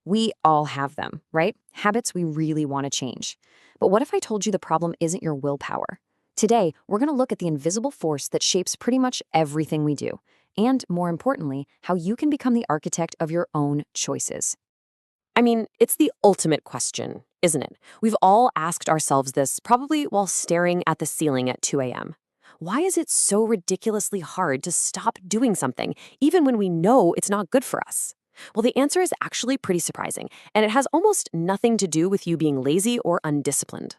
We all have them, right? Habits we really want to change. But what if I told you the problem isn't your willpower? Today, we're going to look at the invisible force that shapes pretty much everything we do. And more importantly, how you can become the architect of your own choices. I mean, it's the ultimate question, isn't it? We've all asked ourselves this, probably while staring at the ceiling at 2 a.m. Why is it so ridiculously hard to stop doing something, even when we know it's not good for us? Well, the answer is actually pretty surprising, and it has almost nothing to do with you being lazy or undisciplined.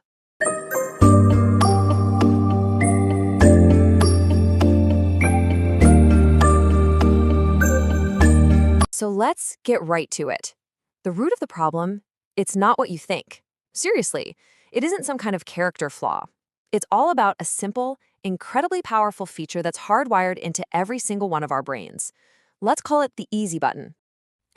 So let's get right to it. The root of the problem, it's not what you think. Seriously, it isn't some kind of character flaw. It's all about a simple, incredibly powerful feature that's hardwired into every single one of our brains. Let's call it the easy button.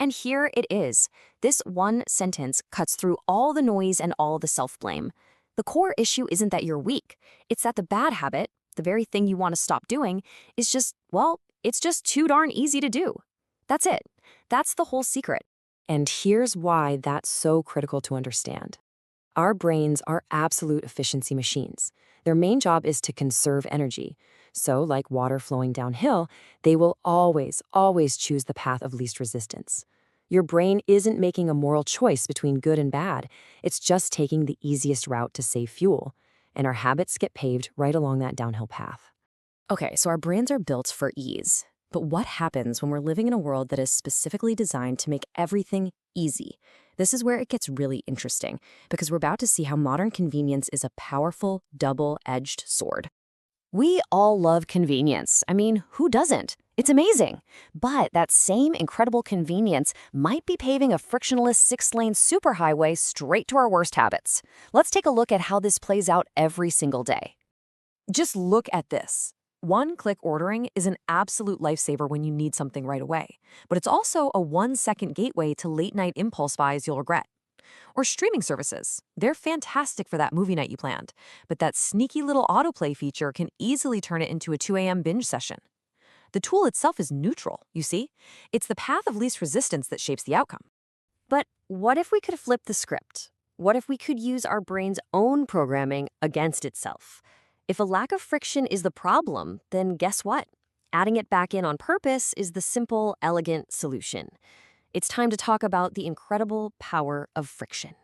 And here it is. This one sentence cuts through all the noise and all the self-blame. The core issue isn't that you're weak. It's that the bad habit, the very thing you want to stop doing, is just, well, it's just too darn easy to do. That's it. That's the whole secret. And here's why that's so critical to understand. Our brains are absolute efficiency machines. Their main job is to conserve energy. So, like water flowing downhill, they will always choose the path of least resistance. Your brain isn't making a moral choice between good and bad. It's just taking the easiest route to save fuel. And our habits get paved right along that downhill path. Okay, so our brains are built for ease. But what happens when we're living in a world that is specifically designed to make everything easy? This is where it gets really interesting, because we're about to see how modern convenience is a powerful, double-edged sword. We all love convenience. I mean, who doesn't? It's amazing. But that same incredible convenience might be paving a frictionless 6-lane superhighway straight to our worst habits. Let's take a look at how this plays out every single day. Just look at this. One-click ordering is an absolute lifesaver when you need something right away, but it's also a 1-second gateway to late-night impulse buys you'll regret. Or streaming services. They're fantastic for that movie night you planned, but that sneaky little autoplay feature can easily turn it into a 2 a.m. binge session. The tool itself is neutral, you see? It's the path of least resistance that shapes the outcome. But what if we could flip the script? What if we could use our brain's own programming against itself? If a lack of friction is the problem, then guess what? Adding it back in on purpose is the simple, elegant solution. It's time to talk about the incredible power of friction.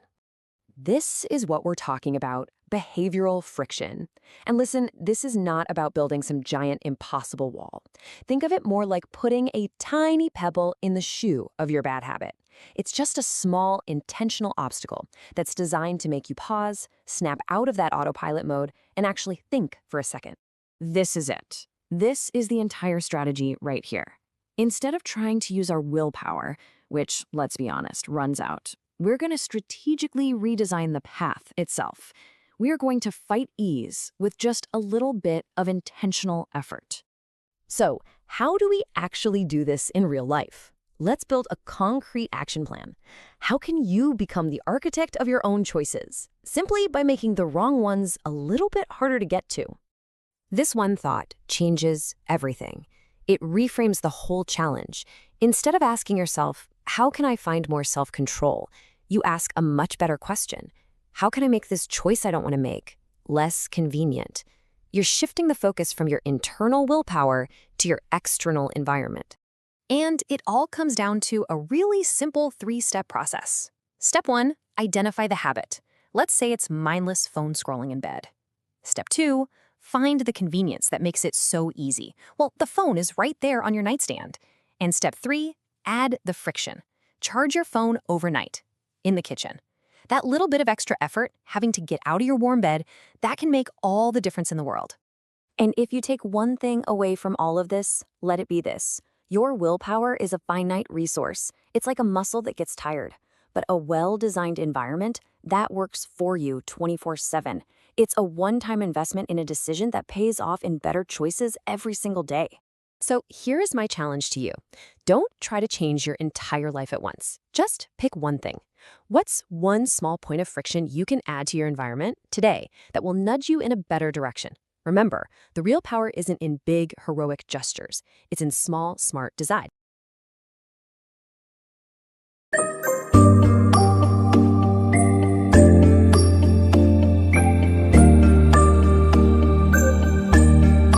This is what we're talking about, behavioral friction. And listen, this is not about building some giant impossible wall. Think of it more like putting a tiny pebble in the shoe of your bad habit. It's just a small, intentional obstacle that's designed to make you pause, snap out of that autopilot mode, and actually think for a second. This is it. This is the entire strategy right here. Instead of trying to use our willpower, which, let's be honest, runs out, we're going to strategically redesign the path itself. We are going to fight ease with just a little bit of intentional effort. So, how do we actually do this in real life? Let's build a concrete action plan. How can you become the architect of your own choices? Simply by making the wrong ones a little bit harder to get to. This one thought changes everything. It reframes the whole challenge. Instead of asking yourself, how can I find more self-control? You ask a much better question. How can I make this choice I don't want to make less convenient? You're shifting the focus from your internal willpower to your external environment. And it all comes down to a really simple 3-step process. Step 1, identify the habit. Let's say it's mindless phone scrolling in bed. Step 2, find the convenience that makes it so easy. Well, the phone is right there on your nightstand. And step 3, add the friction. Charge your phone overnight in the kitchen. That little bit of extra effort, having to get out of your warm bed, that can make all the difference in the world. And if you take one thing away from all of this, let it be this. Your willpower is a finite resource. It's like a muscle that gets tired. But a well-designed environment, that works for you 24/7. It's a one-time investment in a decision that pays off in better choices every single day. So here is my challenge to you. Don't try to change your entire life at once. Just pick one thing. What's one small point of friction you can add to your environment today that will nudge you in a better direction? Remember, the real power isn't in big, heroic gestures. It's in small, smart design.